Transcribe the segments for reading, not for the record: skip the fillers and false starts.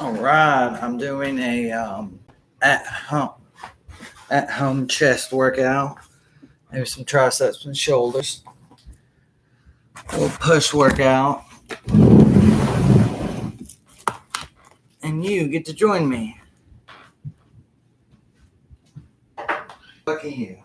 All right, I'm doing a at home at home chest workout. Maybe some triceps and shoulders. A little push workout, and you get to join me. Lucky you.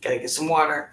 Gotta get some water.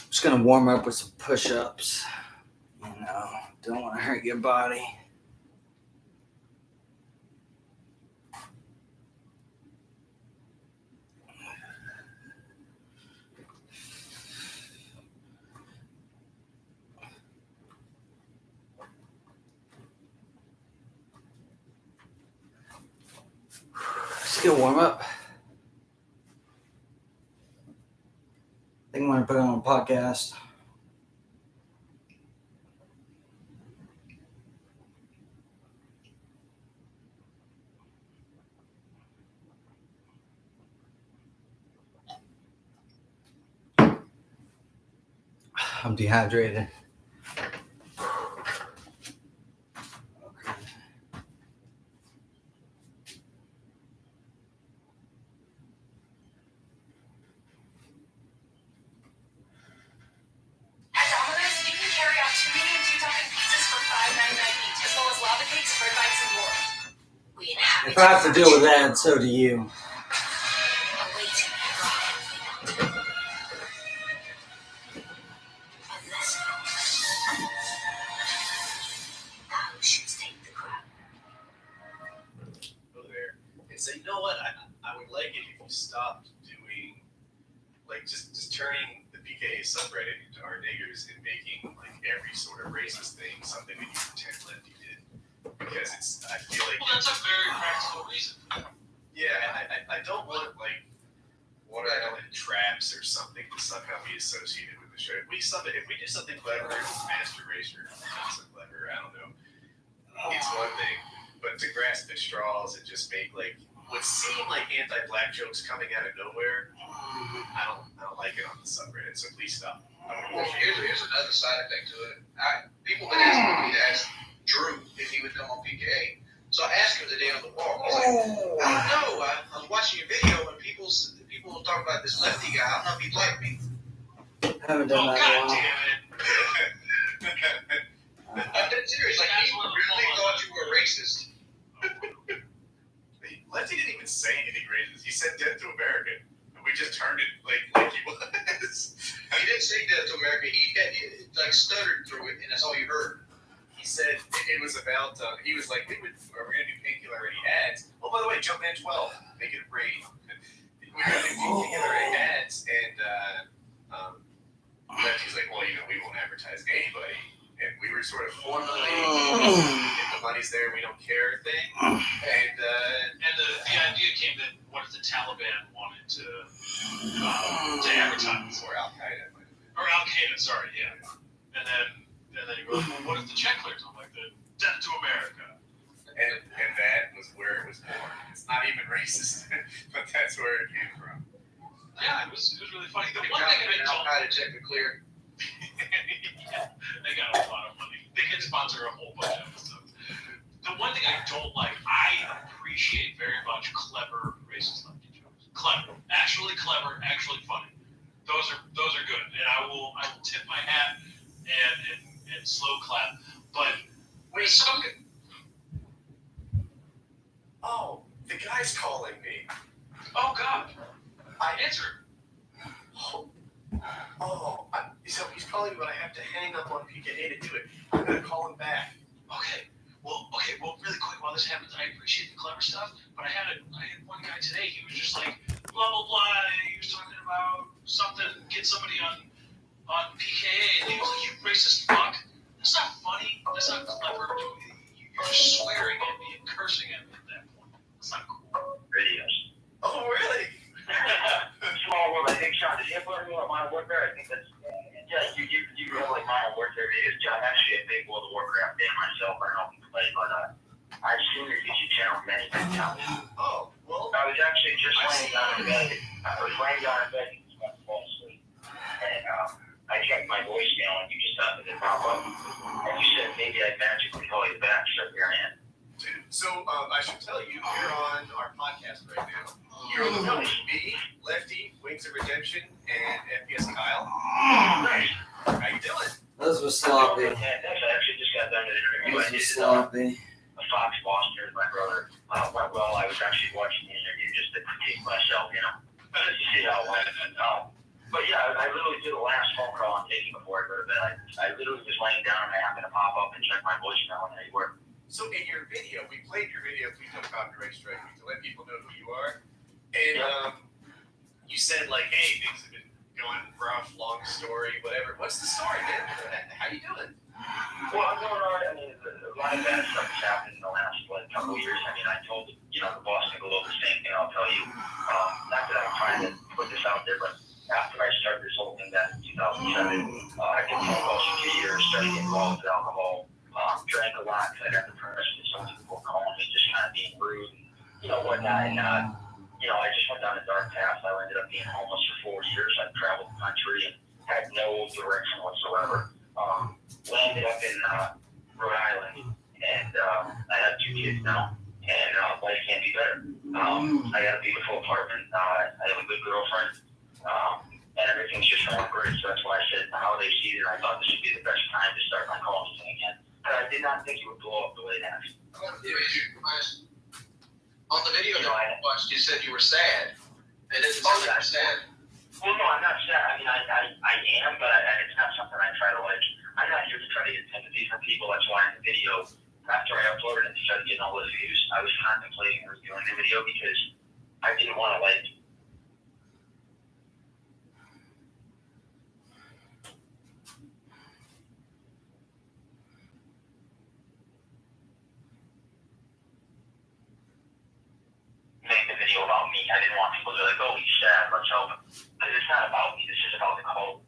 Just gonna warm up with some push-ups. Don't want to hurt your body. Just gonna warm up. I think I'm gonna put it on a podcast. I'm dehydrated. At Domino's, you can carry out 2 medium 2-topping pizzas for $5.99 each, as well as lava cakes, bread bites, and more. We inhabit If I have to deal with that, so do you. awaiting unless thou shouldst take the crown. Go there and say, you know what, I would like it if you stopped doing, like, just turning the PKA subreddit into our niggers and making, like, every sort of racist thing something that you pretend lefty did. Because I feel like... Well, that's a very practical reason. Yeah, I don't want, like, watermelon traps or something to somehow be associated with the show. If we do something clever, master racer, not so clever, I don't know. It's one thing, but to grasp at straws and just make like what seem like anti-black jokes coming out of nowhere, I don't like it on the subreddit. So please stop. Well, here's another side effect to it. People been asking me to ask Drew if he would come on PKA. So I asked him today on the walk. He's like, I don't know. I was watching your video and people talk about this lefty guy. I don't know if he'd like me. I haven't done Oh, that in a God while. damn it. I'm dead serious. Like, he really thought you were racist. Lefty didn't even say anything racist. He said death to America. And we just turned it like he was. He didn't say death to America. He like stuttered through it, and that's all you heard. He said it was about, he was like, we're going to do Painkiller Ready ads. Oh, by the way, Jumpman 12, make it a braid. We're going to do Painkiller Ready ads. And Lefty's like, well, we won't advertise anybody. and we were sort of formally if the money's there, we don't care thing. And the idea came that what if the Taliban wanted to advertise or Al Qaeda. or Al Qaeda? Sorry, yeah. And then he goes, well, what if the check clears? I'm like, the death to America. And that was where it was born. It's not even racist, but that's where it came from. Yeah, it was really funny. The Good one job, thing I man. don't I'll try to check the clear. yeah, they got a lot of money. They can sponsor a whole bunch of stuff. The one thing I don't like, I appreciate very much clever racist lefty jokes. Clever, actually funny. Those are good, and I will tip my hat and slow clap. But Wait, some oh, the guy's calling me. oh God, I answered. So he's calling me, but I have to hang up on PKA to do it. I'm gonna call him back. Okay, well, really quick while this happens, I appreciate the clever stuff, but I had one guy today. He was just like blah blah blah. He was talking about something, get somebody on PKA, and he was like, "You racist fuck." That's not funny. That's not clever. You're just swearing at me and cursing at me at that point. That's not cool. Videos. Oh, really? Small world. I think, Sean, did you ever learn about Modern Warfare? I think that's, yeah, you have like Modern Warfare videos. I'm actually a big World of Warcraft fan myself. I don't know if you play, but I've seen your YouTube channel many times. Oh, well. I was actually just laying down in bed. I was laying down in bed and about to fall asleep. And I checked my voicemail and you just happened to pop up. And you said maybe I'd magically call you back, so here I am. So I should tell you, you're on our podcast right now. You're on the phone. Me, Lefty, Wings of Redemption, and FPS Kyle. Nice. How you doing? Those were sloppy. I actually just got done with an interview. I Those were did sloppy. a Fox Boston with my brother. Went well. I was actually watching the interview just to critique myself, just to see how it went. But yeah, I literally did the last phone call I'm taking before I go to bed. I literally was laying down and I happened to pop up and check my voicemail and there you were. So in your video, we played your video, please don't copyright strike me, to let people know who you are. And you said like, hey, things have been going rough, long story, whatever. What's the story, man? How you doing? Well, I'm doing all right. I mean, a lot of bad stuff has happened in the last couple of years. I mean, I told the Boston Globe the same thing. I'll tell you. Not that I'm trying to put this out there, but after I started this whole thing back in 2007, I did phone calls for 2 years, started getting involved with alcohol, drank a lot because I got depressed and some people were calling me just kind of being rude and whatnot. And I just went down a dark path. I ended up being homeless for 4 years. I traveled the country and had no direction whatsoever. Landed up in Rhode Island, and I have 2 kids now, and life can't be better. I got a beautiful apartment. I have a good girlfriend, and everything's just going great. So that's why I said the holiday season, I thought this would be the best time to start my calling thing again. But I did not think it would blow up the way it has. On the video that I watched, you said you were sad. It doesn't sound like you're sad. Well, no, I'm not sad. I mean, I am, but it's not something I try to like. I'm not here to try to get sympathy from people. That's why in the video, after I uploaded it and started getting all those views, I was contemplating reviewing the video because I didn't want to like. Make the video about me. I didn't want people to be like, oh, he's sad, let's help him. Because it's not about me, this is about the cult.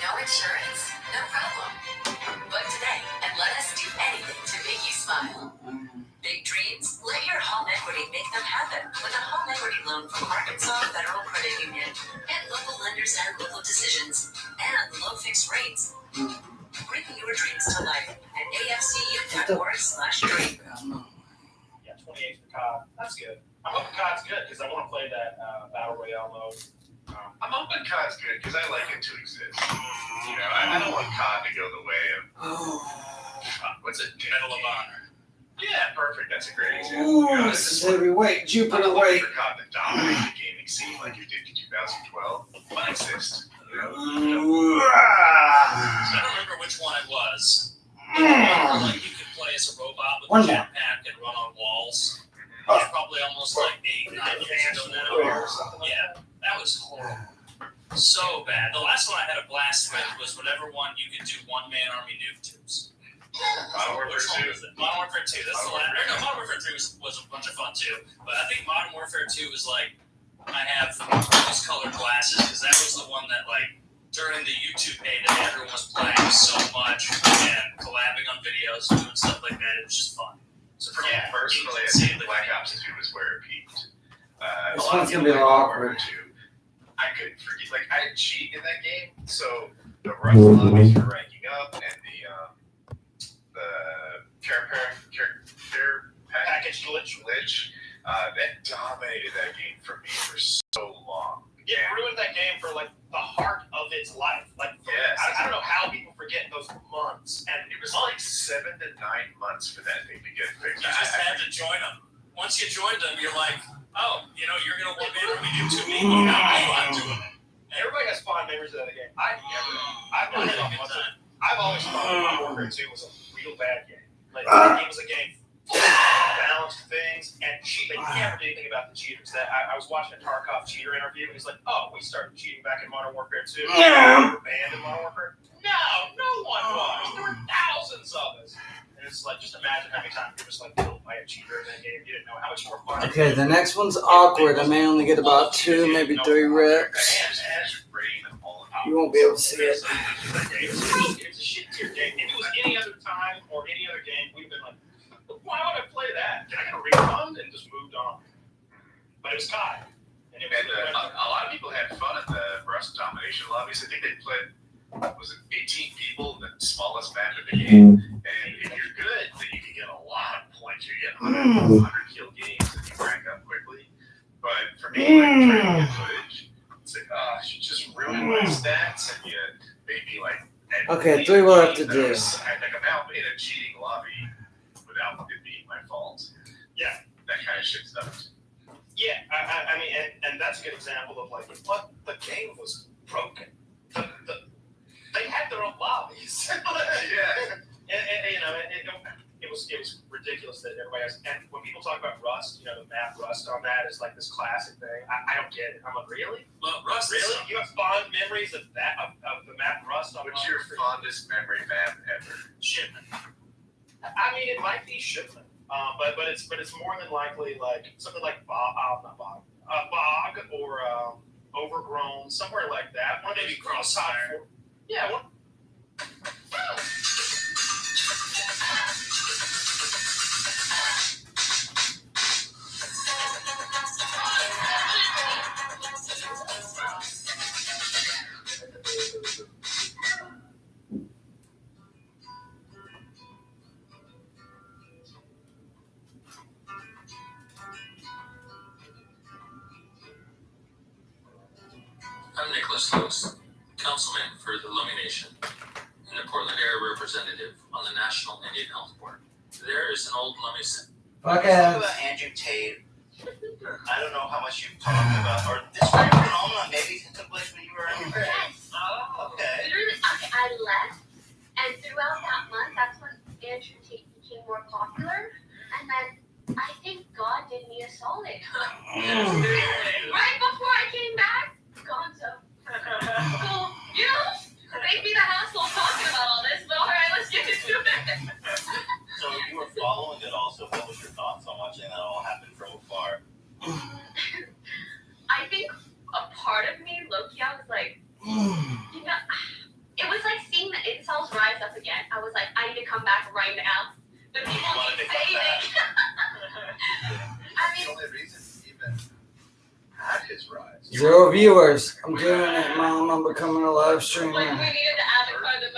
No insurance? No problem. Book today and let us do anything to make you smile. Big dreams? Let your home equity make them happen with a home equity loan from Arkansas Federal Credit Union. Get local lenders and local decisions and low fixed rates. Bring your dreams to life at afcu.org/dream. Yeah, 28 for COD. That's good. I hope COD's good because I want to play that Battle Royale mode. I'm hoping COD's good because I like it to exist. I don't want COD to go the way of what's it? Medal of Honor. Yeah, perfect. That's a great example. Ooh, this is heavyweight, I'm Jupiter not weight. looking for COD to dominate the gaming scene like it did in 2012, but exist. I don't remember which one it was. Like you could play as a robot with a jetpack and run on walls. It was probably almost like 8-9 years ago now. Yeah, that was horrible. So bad. The last one I had a blast with was whatever one you could do one-man army nuke tubes. Modern Warfare Which one 2. was it? Modern Warfare 2. That's the last. No, Modern Warfare 3 was a bunch of fun too. But I think Modern Warfare 2 was like, I have rose-colored glasses because that was the one that like during the YouTube heyday everyone was playing so much and collabing on videos, doing stuff like that. It was just fun. So for me Personally, I think Black Ops 2 was where it peaked. A This lot one's of gonna be people a little like Modern awkward. Warfare 2. I couldn't forget, like, I didn't cheat in that game, so the Rust lobbies for ranking up and the care Package glitch. that dominated that game for me for so long. It ruined that game for like the heart of its life. Like, Yes. I don't know how people forget those months. And It was like 7 to 9 months for that thing to get fixed. You just had to join them. Once you joined them, you're like, oh, you know, you're gonna one-man army nuke to me. You know, I'm doing it. everybody has fond memories of that game. I never. I had a good time. I've always thought Modern Warfare 2 was a real bad game. Like, that game was a game full of balanced things and cheat. They never did anything about the cheaters. That I was watching a Tarkov cheater interview, and he's like, "Oh, we started cheating back in Modern Warfare 2. We were banned in Modern Warfare." No one was. There were thousands of us. And it's like, just imagine how many times you were just like killed by a cheater in that game. You didn't know how much more fun. Okay, the next one's awkward. I may only get about 2, maybe 3 rips. You won't be able to see it. It was a shit tier game. If it was any other time or any other game, we'd have been like, why would I play that? Can I get a refund? And just moved on. But it was COD. And it was a lot of people had fun at the Rust domination lobbies. I think they played, was it 18 people, the smallest map in the game. And if you're good, then you can get a lot of points. You get 100 kill games and you rank up quickly. But for me, like trying to get footage, it's like, you just ruined my stats and you maybe like. Okay, 3 we'll have to do. I'm out in a cheating lobby without it being my fault. Yeah. That kind of shit stuff. Yeah, I mean, and that's a good example of like, what the game was broken. They had their own lobbies. Yeah. And you know, it was ridiculous that everybody has. And when people talk about Rust, you know, the map Rust on that is like this classic thing. I don't get it. I'm like, really? Well, Rust Really? You have fond memories of that of the map Rust on What's your fondest memory map ever? Shipment. I mean, it might be Shipment, but it's more than likely like something like Bog or Overgrown, somewhere like that. One of Maybe those Crossfire. Yeah. One. I'm Nicholas Lewis, councilman for the Lummi Nation and the Portland area representative on the National Indian Health Board. There is an old Lummi saying. Fuck Talk it. about Andrew Tate. I don't know how much you've talked about, or this kind of phenomenon maybe took place when you were in your grade. Yes. Oh, okay. Literally, I left, and throughout that month, that's when Andrew Tate became more popular. And then I think God did me a solid. Right before I came back, Gonzo. Well, you know, maybe the hassle talking about all this, but all right, let's get into it. So you were following it also. What was your thoughts on watching that all happen from afar? I think a part of me, low-key, I was like, you know, it was like seeing the incels rise up again. I was like, I need to come back right now. The people keep saving. I The mean, only reason he even had his rise. 0 viewers. I'm doing it, Mom. I'm becoming a live streamer. like, we needed to advocate the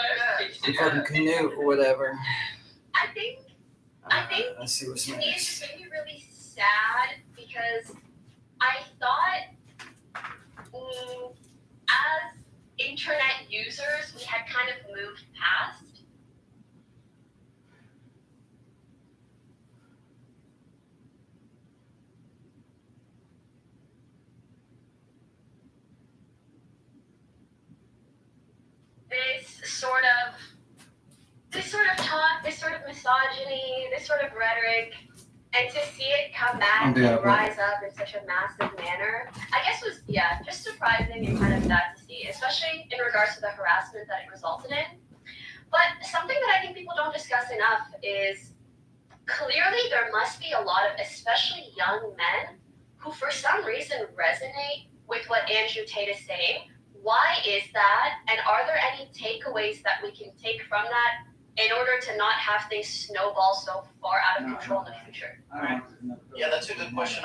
most. I'm fucking Canute or whatever. I think Let's see what's to me, it next. just made me really sad because I thought as internet users, we had kind of moved past. This sort of talk, this sort of misogyny, this sort of rhetoric, And to see it come back I'll and do that, bro. rise up in such a massive manner, I guess was, just surprising and kind of sad to see, especially in regards to the harassment that it resulted in. But something that I think people don't discuss enough is clearly there must be a lot of, especially young men, who for some reason resonate with what Andrew Tate is saying. Why is that? And are there any takeaways that we can take from that in order to not have things snowball so far out of control in the future? Yeah, that's a good question.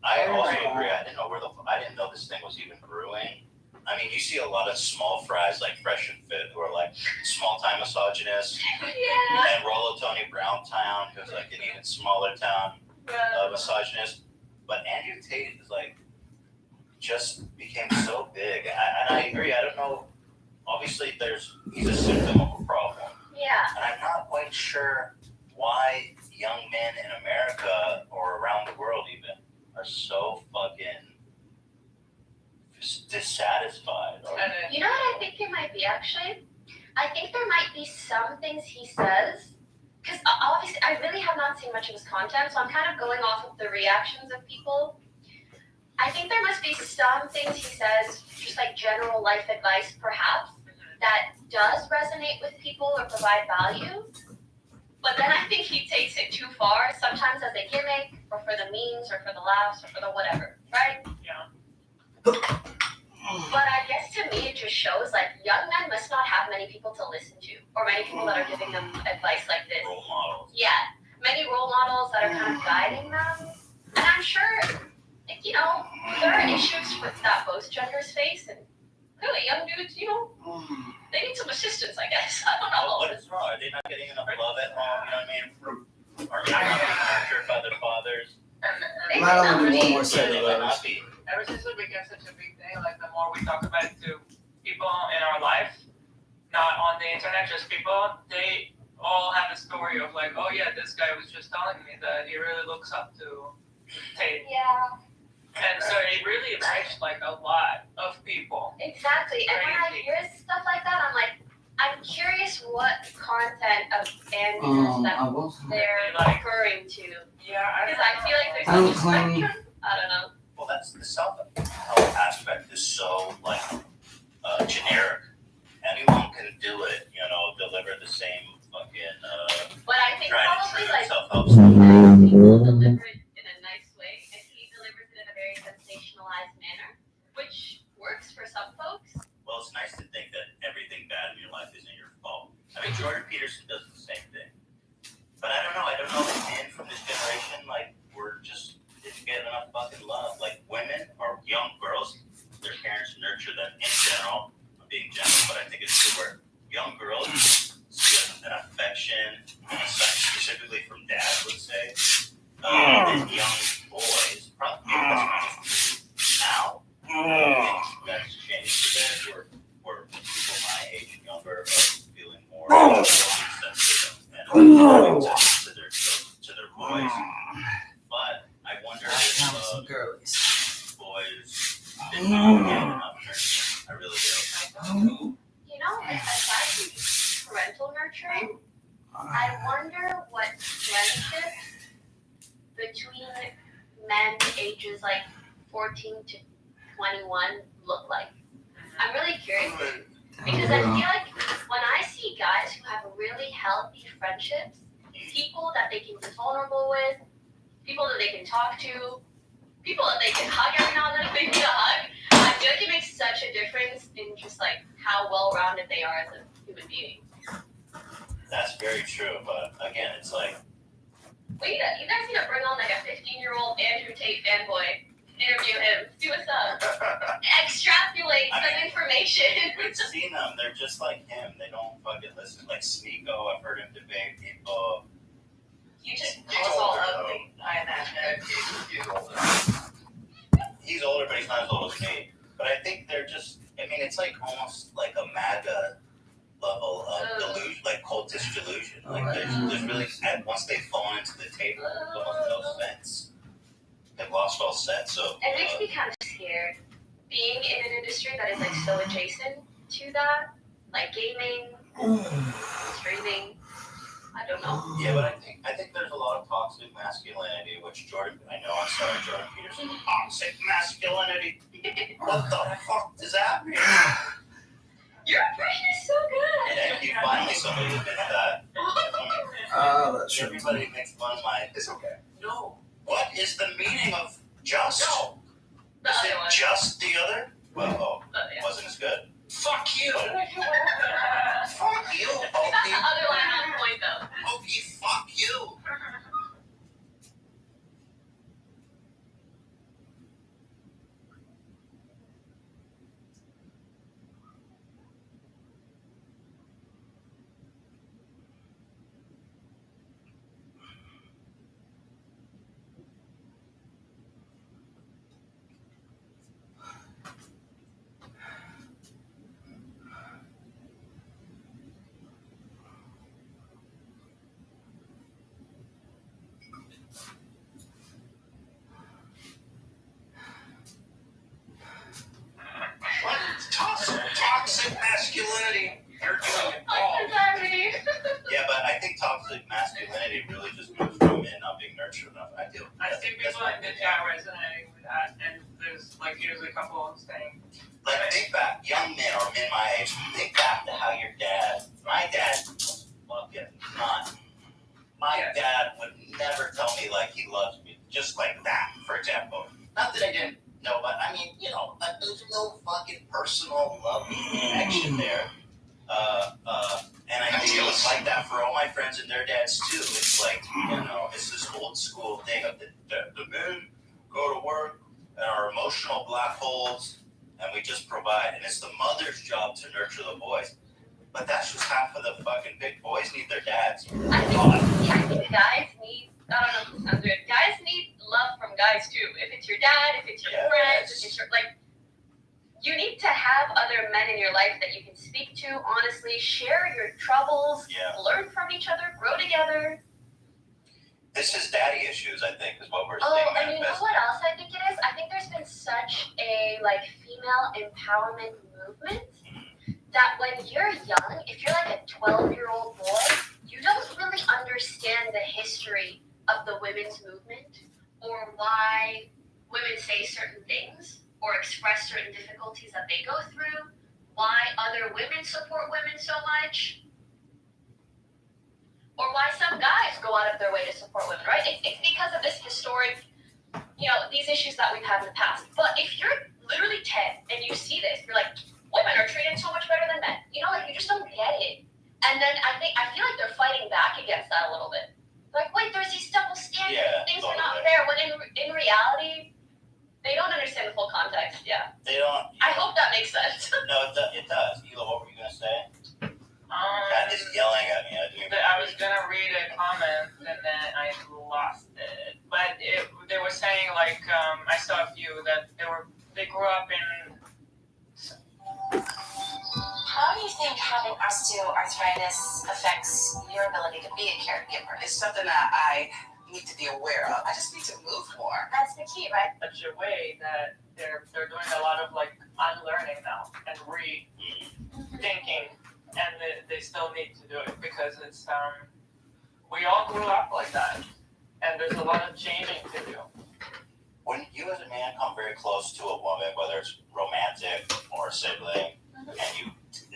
I also agree. I didn't know this thing was even brewing. I mean, you see a lot of small fries like Fresh and Fit who are like small-time misogynists. Yeah. And Rollo Tony Brown Town, who's like an even smaller town misogynist. But Andrew Tate is like, just became so big. And I agree. I don't know. Obviously, he's a symptom of a problem. Yeah. And I'm not quite sure why young men in America or around the world even are so fucking dissatisfied. You know what I think it might be, actually? I think there might be some things he says, because obviously I really have not seen much of his content, so I'm kind of going off of the reactions of people. I think there must be some things he says, just like general life advice perhaps, that does resonate with people or provide value. But then I think he takes it too far, sometimes as a gimmick, or for the memes, or for the laughs, or for the whatever, right? Yeah. But I guess to me it just shows like young men must not have many people to listen to, or many people that are giving them advice like this. Role models. Yeah, many role models that are kind of guiding them. And I'm sure, like, you know, there are issues with that both genders face, and clearly young dudes, you know, they need some assistance, I guess. I don't know. What is wrong? Are they not getting enough love at home? You know what I mean? Are they not being nurtured by their fathers? They Might only might do one more not be. set They of might those. not be. Ever since it became such a big thing, like the more we talk about it to people in our life, not on the internet, just people, they all have a story of like, oh yeah, this guy was just telling me that he really looks up to Tate. Yeah, And so it really affects like a lot of people. exactly. And when I hear stuff like that, I'm like, I'm curious what content of Andrews that I will. they're referring to. Yeah, Because I feel like there's I don't such a claim- spectrum. I don't know. Well, that's the self-help aspect is so like generic. Anyone can do it, you know, deliver the same fucking But I think tried and probably true like self-help he stuff. deliver it in a nice way, and he delivers it in a very sensationalized manner, which works for some folks. Well, it's nice to think that everything bad in your life isn't your fault. I mean, Jordan Peterson does the same thing. But I don't know if men from this generation, like, didn't get enough fucking love. Like, women or young girls, their parents nurture them in general. I'm being general, but I think it's true where young girls see an affection, specifically from dad, let's say, than young boys. Probably that's now. That's changed a bit. Where people my age and younger are feeling more sensitive and to their boys. But I wonder if Some girlies. boys did not get enough nurturing. I really do. You know, aside from parental nurturing, I wonder what friendships between men ages like 14 to 21 look like. I'm really curious because I feel like when I see guys who have really healthy friendships, people that they can be vulnerable with, people that they can talk to, people that they can hug every now and then if they need a hug, I feel like it makes such a difference in just like how well-rounded they are as a human being. That's very true, but again, it's like Wait, you guys need to bring on like a 15-year-old Andrew Tate fanboy, interview him, see what's up, extrapolate some information. we've seen them. They're just like him. They don't fucking listen. Like Sneeko, I've heard him debate people. You just He's call older, ugly, I imagine. He's older. He's older, but he's not as old as me. But I think they're just. I mean, it's like almost like a MAGA level of delusion, like cultist delusion. Like there's really, and once they've fallen into the table, there's almost no sense. They've lost all sense of. It makes me kind of scared being in an industry that is like so adjacent to that, like gaming, streaming. I don't know. Yeah, but I think there's a lot of toxic masculinity, which Jordan, I know, I'm sorry, Jordan Peterson. Toxic masculinity. What the fuck does that mean? Your impression is so good. Thank you. Finally, somebody admitted that. That's true. Everybody makes fun of my. It's okay. No. What is the meaning of just? No. The Is other it one. just the other? Well, Yeah. wasn't as good. Fuck you. Fuck you, The Pokey. other one on point though. Pokey, fuck you. What? Toxic masculinity. You're doing it all. Yeah, but I think toxic masculinity really just comes from men not being nurtured enough. I do. I see people in the chat resonating with that, and there's like here's a couple of saying, Like, think back, young men or men my age, think back to how your dad, my dad, fucking not. My dad would never tell me like he loves me, just like that, for example. Not that I didn't know, but I mean, you know, like, there's no fucking personal love connection there. And I think it was like that for all my friends and their dads too. It's like, you know, it's this old school thing of the men go to work and are emotional black holes, and we just provide, and it's the mother's job to nurture the boys. But that's just half of the fucking big boys need their dads. I think guys need, I don't know if this sounds weird, guys need love from guys too. If it's your dad, if it's your friends, if it's your, like, you need to have other men in your life that you can speak to, honestly, share your troubles, learn from each other, grow together. This is daddy issues, I think, is what we're Oh, seeing and you know what else I think it is? I think there's been such a, like, female empowerment movement that when you're young, if you're like a 12-year-old boy, you don't really understand the history of the women's movement or why women say certain things or express certain difficulties that they go through, why other women support women so much, or why some guys go out of their way to support women, right? It's because of this historic, you know, these issues that we've had in the past. But if you're literally 10 and you see this, you're like, women are treated so much better than men. You know, like, you just don't get it. And then I feel like they're fighting back against that a little bit. Like, wait, there's these double standards. Things are not fair. When in reality, they don't understand the full context. Yeah. They don't. I hope that makes sense. No, it does. Hilo, what were you gonna say? Kat is yelling at me. I was gonna read a comment and then I lost it. But they were saying like I saw a few that they grew up in. How do you think having osteoarthritis affects your ability to be a caregiver? It's something that I need to be aware of. I just need to move more. That's the key, right? Such a way that they're doing a lot of like unlearning now and rethinking, and they still need to do it because it's we all grew up like that, and there's a lot of changing to do. When you as a man come very close to a woman, whether it's romantic or a sibling, and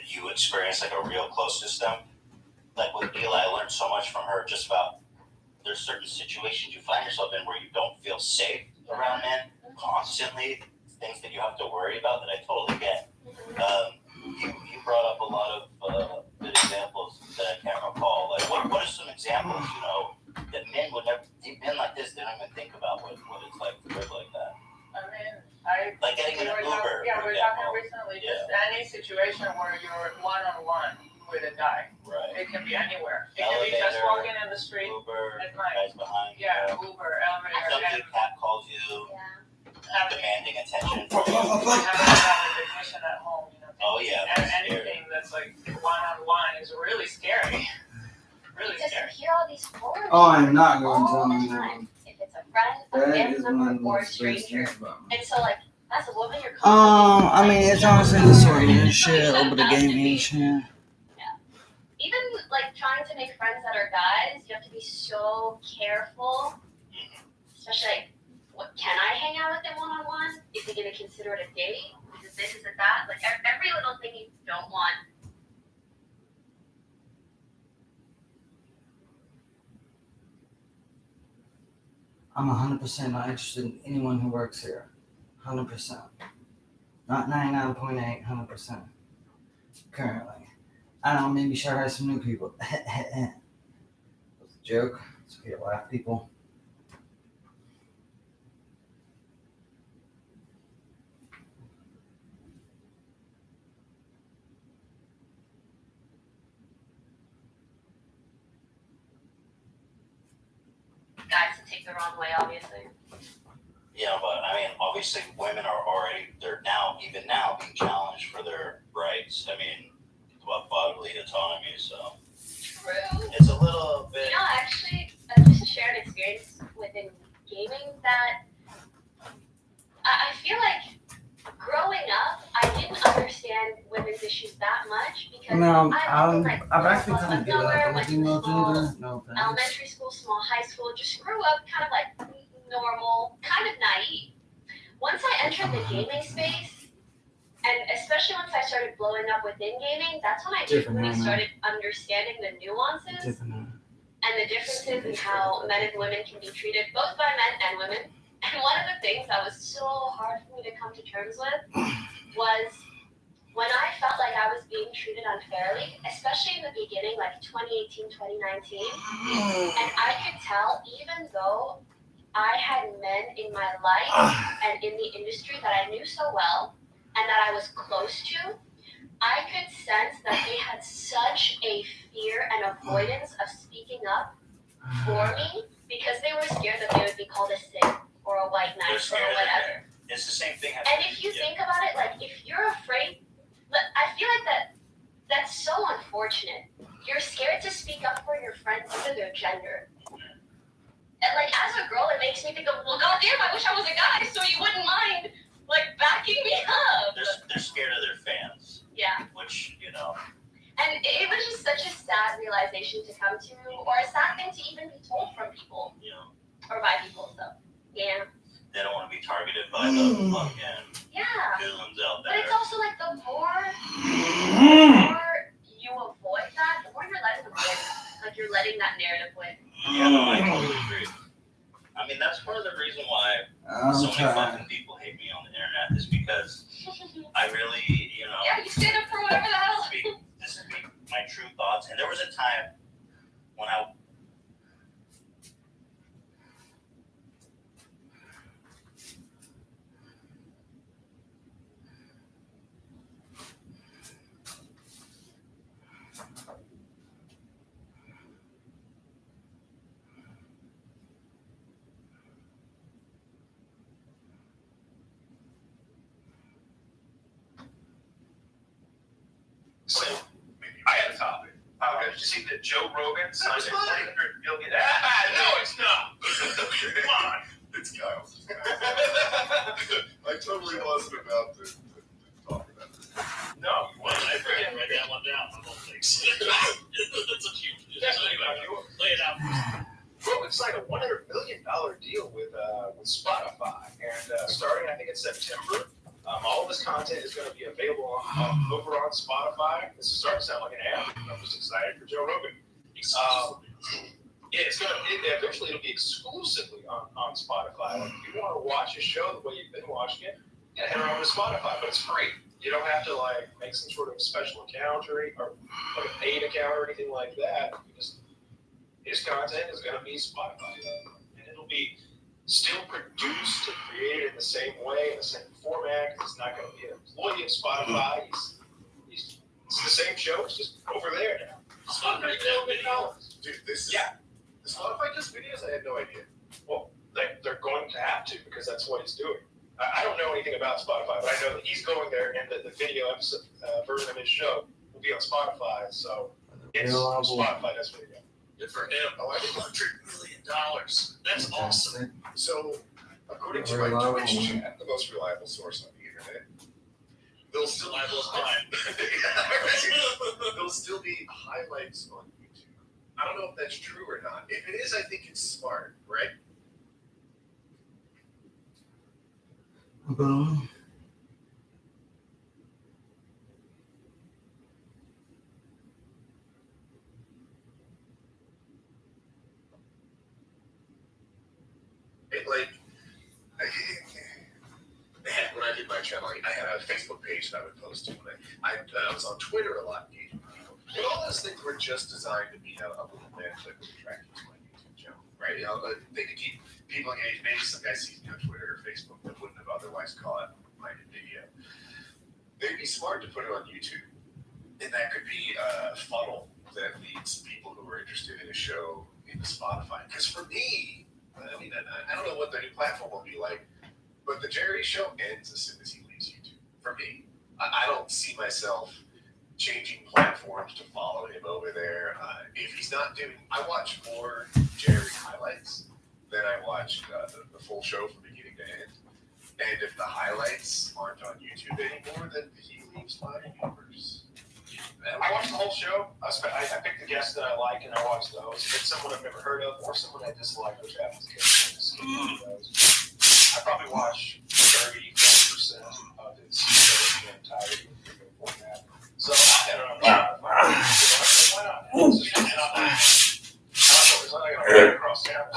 you experience like a real close system, like with Eli, I learned so much from her just about there's certain situations you find yourself in where you don't feel safe around men constantly, things that you have to worry about that I totally get. You brought up a lot of good examples that I can't recall. Like what are some examples, you know, that men would never, men like this, they don't even think about what it's like to live like that. I mean, like getting in an Uber. We're talking recently. Just any situation where you're one-on-one with a guy. Right. It can be anywhere. It Elevator, can be just walking in the street Uber, at night. guys behind you. Yeah, Uber, elevator. Some dude cat calls you, demanding attention from you. Having a technician at home, you know. Oh yeah, And that's anything that's like one-on-one is really scary. Really Because scary. you hear all these horror Oh, I'm not going all to the tell time. If it's a friend, a That family is member, one of or a the best stranger. things about me. And so, like, as a woman, you're I mean, it's honestly the sort of shit over the gaming shit. even like trying to make friends that are guys, you have to be so careful. Especially like, what can I hang out with them one-on-one? Is he gonna consider it a date? Is it this? Is it that? Like every little thing you don't want. I'm 100% not interested in anyone who works here. 100%. Not 99.8, 100%. Currently. I don't know, maybe shout out some new people. That's a joke. It's okay to laugh, people. Guys to take the wrong way, obviously. Yeah, but I mean, obviously, women are already, even now, being challenged for their rights. I mean, about bodily autonomy, so. True. It's a little bit. You know, actually, just to share an experience within gaming that I feel like growing up, I didn't understand women's issues that much because I've actually kind of given up on the female gender. No offense. Elementary school, small high school, just grew up kind of like normal, kind of naive. Once I entered the gaming space, and especially once I started blowing up within gaming, that's when I really started understanding the nuances and the differences in how men and women can be treated, both by men and women. And one of the things that was so hard for me to come to terms with was when I felt like I was being treated unfairly, especially in the beginning, like 2018, 2019. And I could tell, even though I had men in my life and in the industry that I knew so well and that I was close to, I could sense that they had such a fear and avoidance of speaking up for me because they were scared that they would be called a simp or a white knight or whatever. It's the same thing. And if you think about it, like if you're afraid, I feel like that's so unfortunate. You're scared to speak up for your friends due to their gender. And like as a girl, it makes me think of, well, goddamn, I wish I was a guy, so you wouldn't mind like backing me up. They're scared of their fans. Yeah. Which, you know. And it was just such a sad realization to come to, or a sad thing to even be told from people. Yeah. Or by people, so yeah. They don't want to be targeted by the fucking villains out there. But it's also like the more you avoid that, the more you're letting them win. Like you're letting that narrative win. Yeah, no, I totally agree. I mean, that's part of the reason why so many fucking people hate me on the internet is because I really, you know. Yeah, you stand up for whatever the hell. This is my true thoughts. And there was a time when I. So, I had a topic. Did you see that Joe Rogan signed a $300 million? No, it's not. Come on. It's Kyle. I totally wasn't about to talk about it. No, Well, I forget to write that one down. I don't think so. That's a huge. Lay it out. Rogan signed a $100 million deal with Spotify, and starting I think in September, all of this content is going to be available over on Spotify. This is starting to sound like an ad. I'm just excited for Joe Rogan. Yeah, eventually it'll be exclusively on Spotify. Like if you want to watch a show the way you've been watching it, you gotta head over to Spotify, but it's free. You don't have to like make some sort of special account or like a paid account or anything like that. His content is going to be Spotify, and it'll be still produced and created in the same way, in the same format. It's not going to be an employee of Spotify. It's the same show. It's just over there now. $100 million. Dude, this is. Yeah. Does Spotify does videos? I had no idea. Well, they're going to have to because that's what he's doing. I don't know anything about Spotify, but I know that he's going there, and the video episode version of his show will be on Spotify. So it's Spotify. That's what he does. Good for him. $100 million. That's awesome. So, according to my Twitch chat, the most reliable source on the internet, there'll still Reliable as mine. there'll still be highlights on YouTube I don't know if that's true or not. If it is, I think it's smart, right? Boom. It, like, when I did my channel, I had a Facebook page that I would post to. I was on Twitter a lot, engaging people. But all those things were just designed to be a little bit that would attract you to my YouTube channel, right? You know, they could keep people engaged. Maybe some guy sees me on Twitter or Facebook that wouldn't have otherwise caught my video. They'd be smart to put it on YouTube, and that could be a funnel that leads people who are interested in a show into Spotify. Because for me, I mean, I don't know what the new platform will be like, but the Jerry Show ends as soon as he leaves YouTube. For me, I don't see myself changing platforms to follow him over there. If he's not doing, I watch more Jerry highlights than I watch the full show from beginning to end. And if the highlights aren't on YouTube anymore, then he leaves my universe. I watched the whole show. I picked the guests that I like, and I watched those. If it's someone I've never heard of or someone I dislike, which happens occasionally, I probably watch 30-40% of his show in the entirety before that. So I don't know. Why not? It's just, and I don't know. I'm not going to walk across town.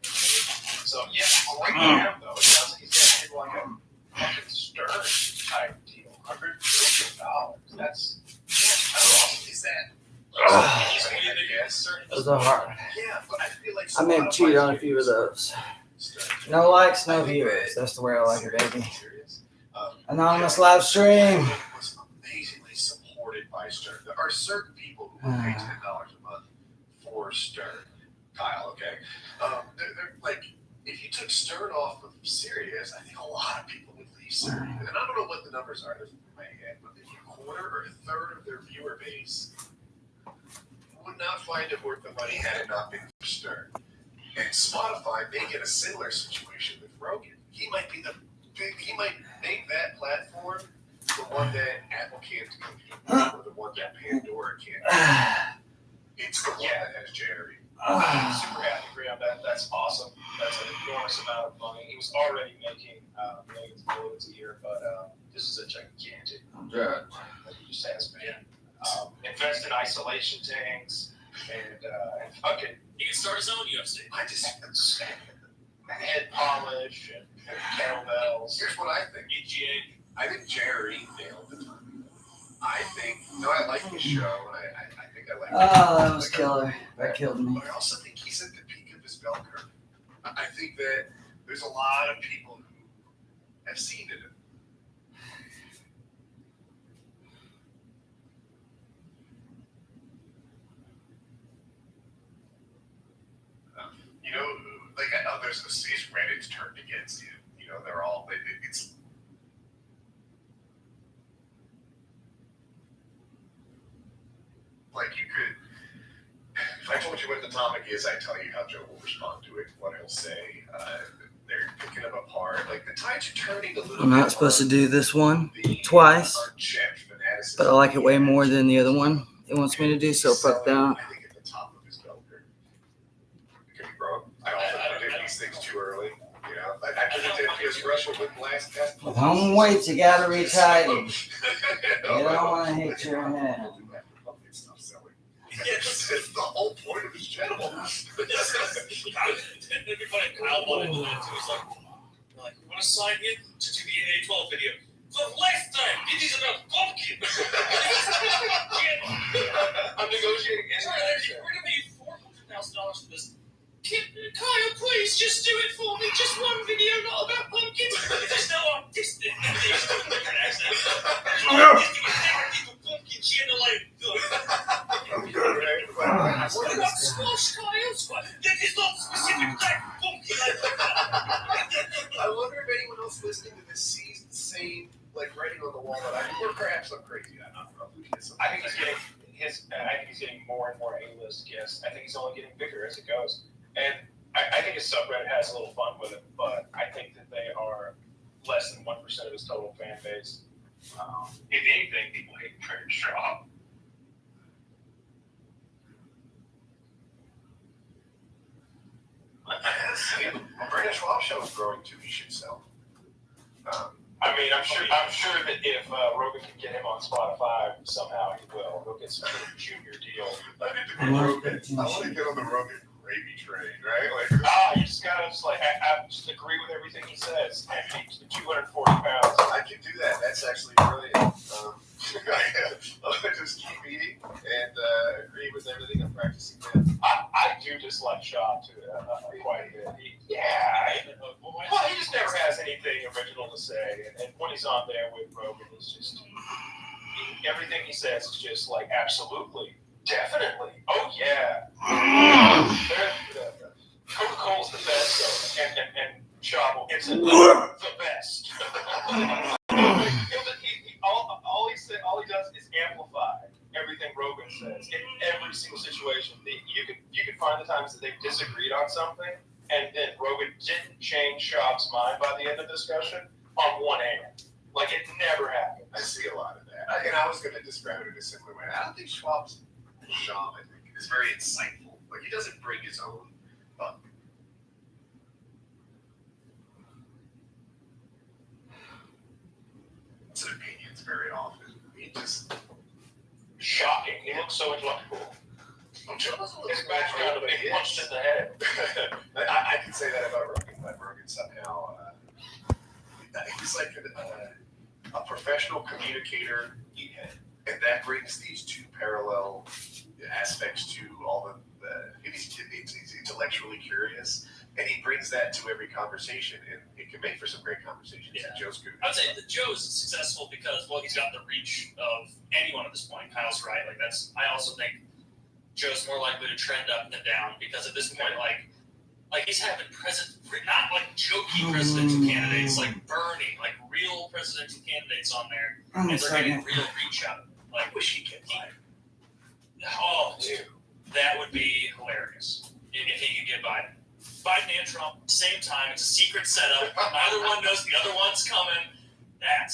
So yeah, right now though, it sounds like he's got like a fucking Stern type deal, $100 billion. That's I don't know. Is that? Those are hard. Yeah, but I feel like I may have cheated on a few of those. No likes, no viewers. That's the way I like it, baby. Anonymous live stream. Was amazingly supported by Stern. There are certain people who would pay $10 a month for Stern. Kyle, okay? They're like, if you took Stern off of Sirius, I think a lot of people would leave Sirius. And I don't know what the numbers are in my head, but maybe a quarter or a third of their viewer base would not find it worth the money had it not been for Stern. And Spotify may get a similar situation with Rogan. He might make that platform the one that Apple can't compete with, or the one that Pandora can't. It's the one that has Jerry. I'm super happy for him. That's awesome. That's an enormous amount of money. He was already making millions of dollars a year, but this is a gigantic that he just has been. Invest in isolation tanks and fucking. He can start his own UFC. I just head polish and kettlebells. Here's what I think. I think Jerry nailed it. I think, I like his show, and I think I like Oh, that was killer. That killed me. But I also think he's at the peak of his bell curve. I think that there's a lot of people who have seen it. Like there's this Reddit's turned against him. They're all it's. Like you could, if I told you what the topic is, I tell you how Joe will respond to it, what he'll say. They're picking him apart. Like the tides are turning a little. I'm not supposed to do this one twice, but I like it way more than the other one it wants me to do, so fuck that. I think at the top of his bell curve. Could be wrong. I also predict these things too early. I predicted because Russia wouldn't last past. With home weights, you gotta retighten. You don't want to hit your head. It's the whole point of his channel. It'd be funny. Kyle wanted to do it too. He's like, you want to sign in to do the A12 video? The lifetime videos about pumpkin. I'm negotiating. We're gonna pay you $400,000 for this. Kyle, please just do it for me. Just one video, not about pumpkins. There's no artistic. Pumpkin channel what about squash, Kyle? That is not specific type of pumpkin. I wonder if anyone else listening to this sees the same writing on the wall that I do, or perhaps I'm crazy. I'm not probably. I think he's getting more and more A-list guests. I think he's only getting bigger as it goes. And I think his subreddit has a little fun with it, but I think that they are less than 1% of his total fan base. If anything, people hate Trader Schwab. Schwab show is growing too. He should sell. I mean, I'm sure that if Rogan can get him on Spotify somehow, he will. He'll get some sort of junior deal. I need to be Rogan. I want to get on the Rogan gravy train, right? Like, you just gotta just just agree with everything he says and be 240 pounds. I can do that. That's actually brilliant. I'll just keep eating and agree with everything. I'm practicing that. I do dislike Shaw too, quite a bit. He just never has anything original to say, and when he's on there with Rogan, it's just everything he says is just like absolutely, definitely, oh yeah. Coca-Cola's the best, though, and Shaw is the best. All he does is amplify everything Rogan says in every single situation. You can find the times that they've disagreed on something, and then Rogan didn't change Schaub's mind by the end of the discussion on one hand. Like, it never happened. I see a lot of that. And I was going to describe it in a similar way. I don't think Schwab, I think, is very insightful. Like, he doesn't bring his own opinions very often. He just shocking. He looks so intellectual. His background of being punched in the head. I can say that about Rogan, but Rogan somehow he's like a professional communicator, and that brings these two parallel aspects to all he's intellectually curious, and he brings that to every conversation, and it can make for some great conversations. Yeah. Joe's good. I would say that Joe's successful because, well, he's got the reach of anyone at this point. Kyle's right. Like, I also think Joe's more likely to trend up than down because at this point, like he's having not like jokey presidential candidates like Bernie, like real presidential candidates on there, and they're getting real reach out of it. Like, wish he could buy. Oh, dude, that would be hilarious if he could get Biden. Biden and Trump, same time. It's a secret setup. Neither one knows the other one's coming. That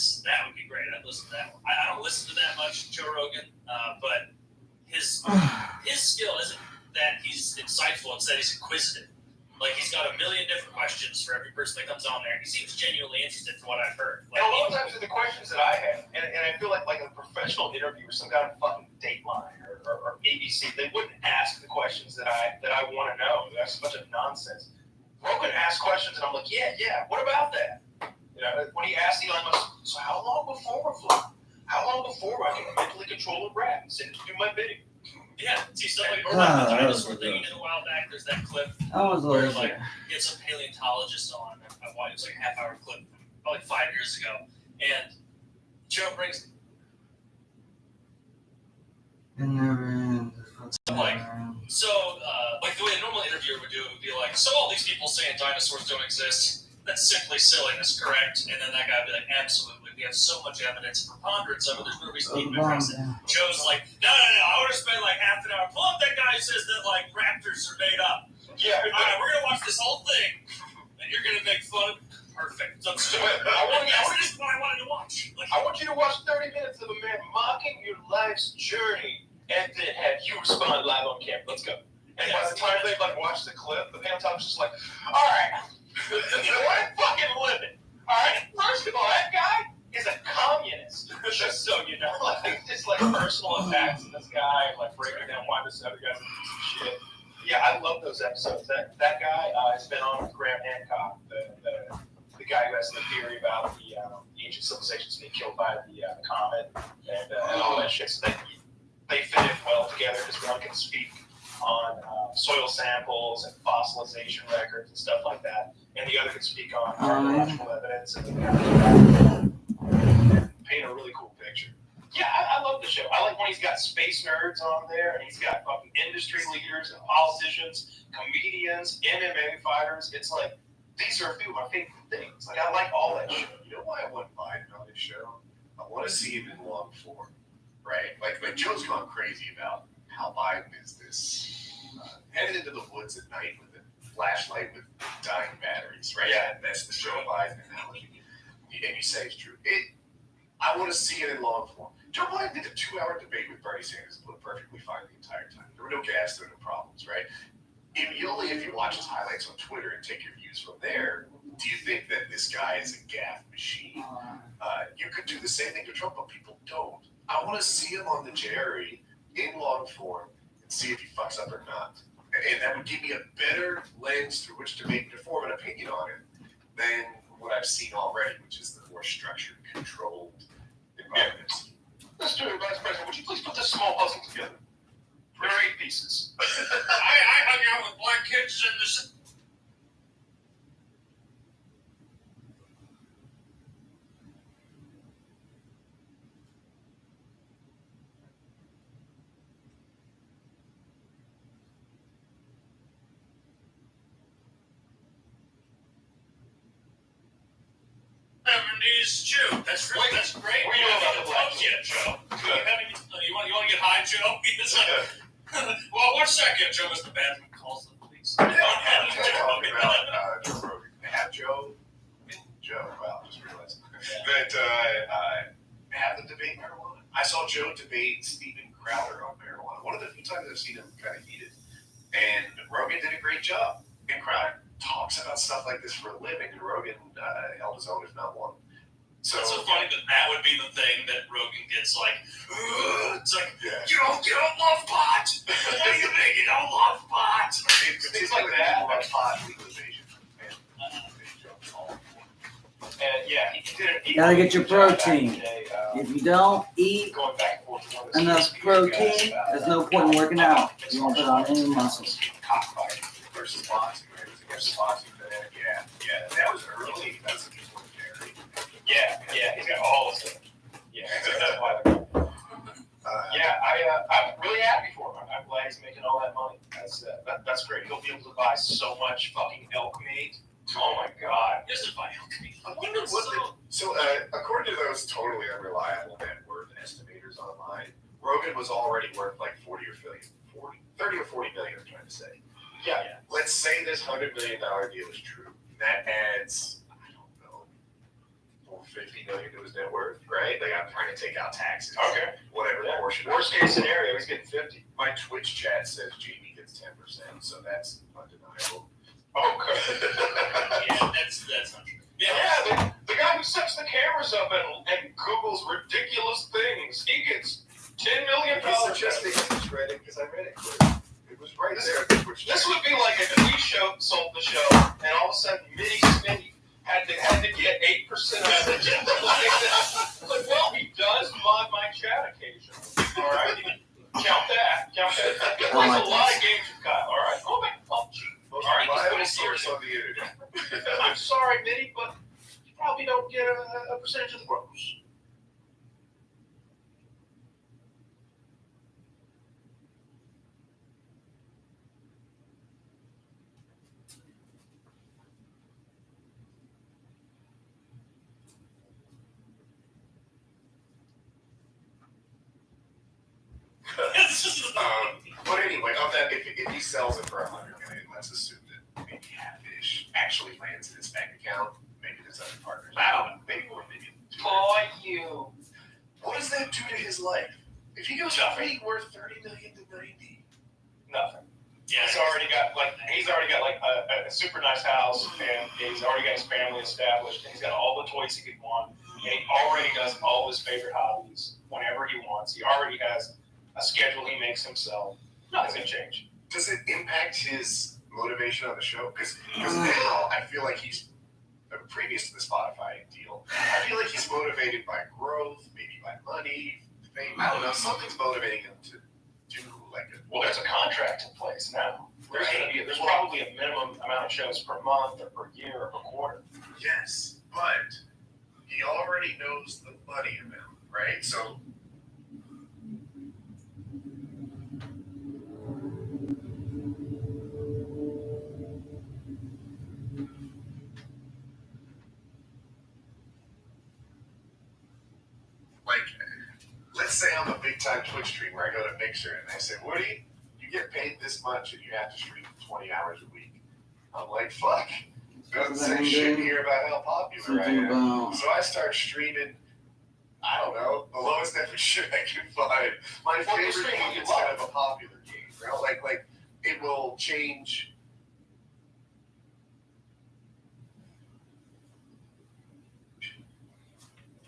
would be great. I'd listen to that one. I don't listen to that much Joe Rogan, but his skill isn't that he's insightful. It's that he's inquisitive. Like, he's got a million different questions for every person that comes on there. He seems genuinely interested from what I've heard. Like, and a lot of times the questions that I have, and I feel like a professional interviewer, some kind of fucking Dateline or ABC, they wouldn't ask the questions that I want to know. That's a bunch of nonsense. Rogan asks questions, and I'm like, yeah, what about that? You know, when he asked Elon Musk, so how long before we're flying? How long before I can mentally control a rat and send it to do my bidding? Yeah, see stuff like the dinosaur thing a while back. There's that clip where like he had some paleontologist on. I watched, it was like a half-hour clip probably 5 years ago, and Joe brings like the way a normal interviewer would do it would be like, so all these people saying dinosaurs don't exist, that's simply silliness, correct? And then that guy would be like, absolutely. We have so much evidence, preponderance of it. There's no reason to even address it. Joe's like, no. I want to spend like half an hour. Pull up that guy who says that like raptors are made up. Yeah. All right, we're gonna watch this whole thing, and you're gonna make fun. Perfect. I wanted to watch. I want you to watch 30 minutes of a man mocking your life's journey, and then have you respond live on camera. Let's go. And by the time they've like watched the clip, the paleontologist is like, all right, you know what? Fucking live it. All right. First of all, that guy is a communist, just so you know. Like, just like personal attacks on this guy, like breaking down why this other guy's a piece of shit. Yeah, I love those episodes. That guy has been on with Graham Hancock, the guy who has the theory about the ancient civilizations being killed by the comet and all that shit. So they fit in well together because one can speak on soil samples and fossilization records and stuff like that, and the other can speak on archaeological evidence and paint a really cool picture. Yeah, I love the show. I like when he's got space nerds on there, and he's got fucking industry leaders and politicians, comedians, MMA fighters. It's like, these are a few of my favorite things. Like, I like all that shit. You know why I want Biden on this show? I want to see him in long form, right? Like Joe's gone crazy about how Biden is this headed into the woods at night with a flashlight with dying batteries, right? Yeah, that's the Joe Biden analogy. And you say it's true. I want to see it in long form. Joe Biden did a 2-hour debate with Bernie Sanders and looked perfectly fine the entire time. There were no gas, there were no problems, right? if you watch his highlights on Twitter and take your views from there, do you think that this guy is a gaffe machine? You could do the same thing to Trump, but people don't. I want to see him on the Jerry in long form and see if he fucks up or not. And that would give me a better lens through which to form an opinion on it than what I've seen already, which is the more structured, controlled environment. Mr. Vice President, would you please put this small puzzle together? There are 8 pieces. I hung out with black kids in this. '70s Jew. That's great. That's great. We know about the black Joe. You want to get high, Joe? Well, 1 second, Joe. Is the bathroom calls the police. Talking about Joe Rogan. Have Joe wow, just realized that have them debate marijuana. I saw Joe debate Steven Crowder on marijuana. One of the few times I've seen him kind of heated. And Rogan did a great job. And Crowder talks about stuff like this for a living, and Rogan held his own, if not won. So it's so funny that would be the thing that Rogan gets like, it's like, you don't love pot? What do you mean you don't love pot? Things like that. Pot legalization. And yeah, he did it. Gotta get your protein. If you don't eat enough protein, there's no point in working out. You won't put on any muscles. Versus boxing, right? Versus boxing, yeah. That was early. That's Yeah, he's got all of it. Yeah, I'm really happy for him. I'm glad he's making all that money. That's great. He'll be able to buy so much fucking elk meat. Oh my god. He doesn't buy elk meat. So, according to those totally unreliable net worth estimators online, Rogan was already worth like 30 or 40 million, I'm trying to say. Yeah. Let's say this $100 million deal is true. That adds, I don't know, $50 million to his net worth, right? Like, I'm trying to take out taxes. Okay. Whatever the portion. Worst case scenario, he's getting 50. My Twitch chat says Jamie gets 10%, so that's undeniable. Okay. Yeah, that's not true. Yeah, the guy who sets the cameras up and Googles ridiculous things, he gets $10 million. Just read it because I read it. It was right there. This would be like if we sold the show, and all of a sudden Mitty Smitty had to get 8% of it. Like, well, he does mod my chat occasionally. All right, count that. He plays a lot of games with Kyle. All right, oh my God. All right, he's putting serious on the internet. I'm sorry, Mitty, but you probably don't get a percentage of the gross. But anyway, of that, if he sells it for $100 million, let's assume that maybe half-ish actually lands in his bank account. Maybe there's other partners. I don't know. Maybe more, maybe two. You. What does that do to his life? If he goes free, worth $30 million to 90. Nothing. Yeah, he's already got a super nice house, and he's already got his family established, and he's got all the toys he could want, and he already does all his favorite hobbies whenever he wants. He already has a schedule he makes himself. Nothing's gonna change. Does it impact his motivation on the show? Because now I feel like he's previous to the Spotify deal. I feel like he's motivated by growth, maybe by money, fame. I don't know. Something's motivating him to do like a. Well, there's a contract in place now. There's probably a minimum amount of shows per month or per year or per quarter. Yes, but he already knows the money amount, right? So. Like, let's say I'm a big time Twitch streamer. I go to Mixer and they say, Woody, you get paid this much and you have to stream 20 hours a week. I'm like, fuck. Doesn't say shit here about how popular I am. So I start streaming, I don't know, the lowest effort shit I can find. My favorite game is kind of a popular game. You know? Like it will change.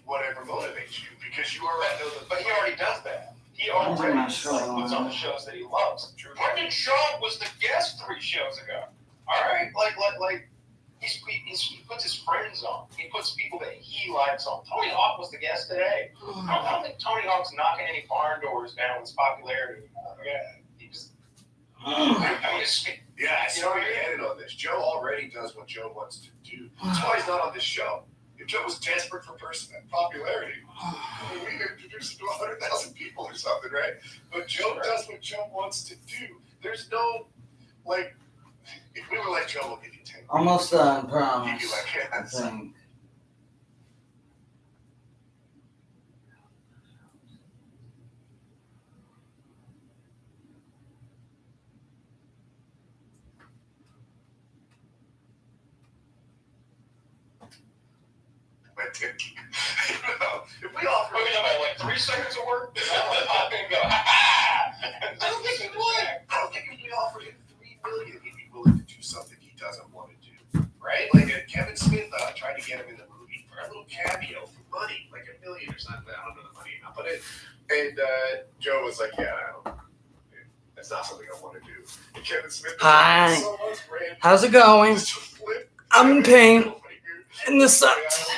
Whatever motivates you, because you already know the. But he already does that. He I'm already not like, sure. puts on the shows that he loves. Brendan Schaub was the guest 3 shows ago. All right, like he puts his friends on. He puts people that he likes on. Tony Hawk was the guest today. I don't think Tony Hawk's knocking any barn doors down with his popularity anymore. Yeah, he just. Yeah, I see where you're headed on this. Joe already does what Joe wants to do. That's why he's not on this show. If Joe was desperate for popularity, we'd introduce him to 100,000 people or something, right? But Joe does what Joe wants to do. There's no, like, if we were like Joe, we'll give you 10. Almost done, He'd promise. be like, yeah, I that's think. If we offer, like 3 seconds of work, I'll like pop in and go, ha! I don't think he would. I don't think if we offered him $3 million, he'd be willing to do something he doesn't want to do, right? Like Kevin Smith tried to get him in the movie for a little cameo for money, like $1 million or something. I don't know the money amount, but Joe was like, yeah, I don't. That's not something I want to do. And Kevin Smith. Hi. So much brand How's it going? just flip. I'm in pain. And this sucks.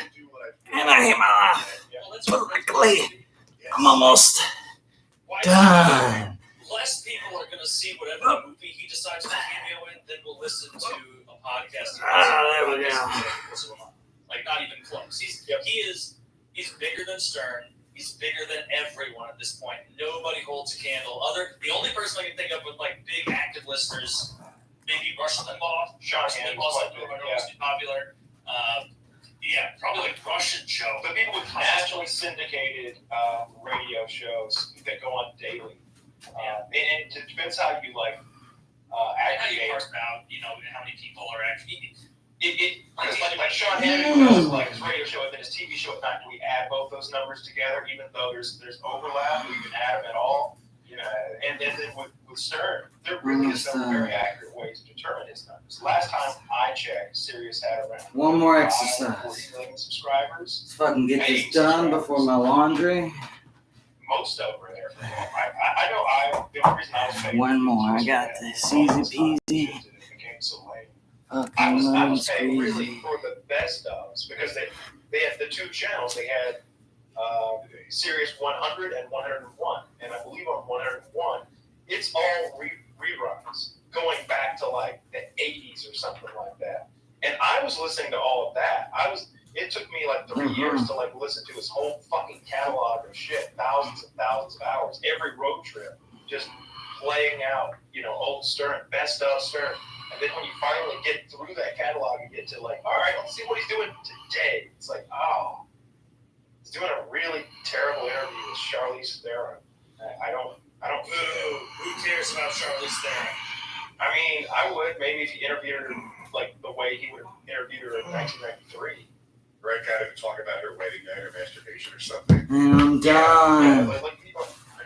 And I hate my life. But luckily, I'm almost done. Less people are going to see whatever movie he decides to cameo in than will listen to a podcast. There we go. Like, not even close. He's bigger than Stern. He's bigger than everyone at this point. Nobody holds a candle. The only person I can think of with like big active listeners, maybe Rush Limbaugh. Rush Limbaugh's like mostly popular. Yeah, probably like Rush and Joe. But people with nationally syndicated radio shows that go on daily. And it depends how you like How you aggregate. parse out, how many people are actually. Like Sean Hannity does like his radio show and then his TV show at night. Do we add both those numbers together, even though there's overlap? Do we even add them at all? And then with Stern, there really is no very accurate way to determine his numbers. Last time I checked, Sirius had around One more 40 exercise. million subscribers. Let's fucking get this done before my laundry. Most of them are there for a while. I know the only reason I was paying One more. I got this. Easy peasy. it became so late. I Fucking was lemon paying really squeezy. for the best ofs because they had the 2 channels. They had Sirius 100 and 101, and I believe on 101 it's all reruns going back to like the 80s or something like that. And I was listening to all of that. It took me like 3 years to like listen to his whole fucking catalog of shit, thousands and thousands of hours, every road trip, just playing out, old Stern, best of Stern. And then when you finally get through that catalog, you get to like, all right, let's see what he's doing today. It's like, oh, he's doing a really terrible interview with Charlize Theron. I don't. Who cares about Charlize Theron? I mean, I would maybe if he interviewed her like the way he would have interviewed her in 1993. Right, kind of talk about her wedding night or masturbation or something. And I'm done. I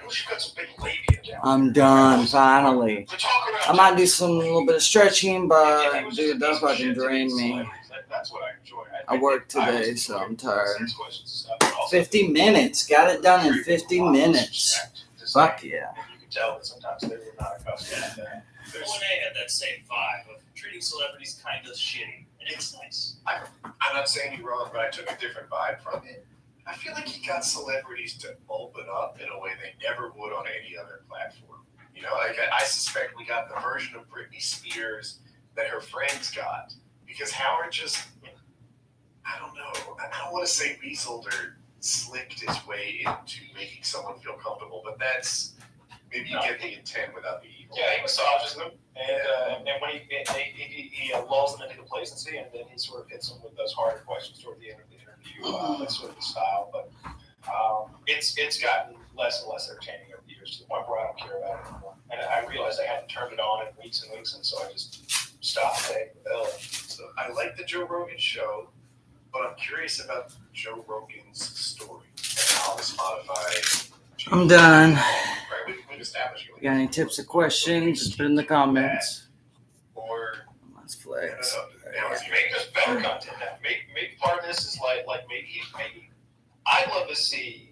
know she's got some big labia down. I'm done, finally. To talk about I might do some little bit of stretching, but dude, that's fucking drained me. That's what I enjoy. I worked today, so I'm tired. 50 minutes. Got it done in 50 minutes. Fuck yeah. You can tell that sometimes they were not accustomed to that. O&A had that same vibe of treating celebrities kind of shitty, and it's nice. I'm not saying you're wrong, but I took a different vibe from it. I feel like he got celebrities to open up in a way they never would on any other platform. Like I suspect we got the version of Britney Spears that her friends got because Howard just, I don't know, I don't want to say weaseled or slicked his way into making someone feel comfortable, but that's maybe you get the intent without the evil. Yeah, he massages them, and when he lulls them into complacency, and then he sort of hits them with those harder questions toward the end of the interview. That's sort of the style, but it's gotten less and less entertaining over the years to the point where I don't care about it anymore. And I realized I hadn't turned it on in weeks and weeks, and so I just stopped paying the bill. So I like the Joe Rogan show, but I'm curious about Joe Rogan's story and how the Spotify. I'm done. Right, with establishing. You got any tips or questions? Put in the comments. Or Let's flex. Make this better content. Maybe part of this is like maybe I'd love to see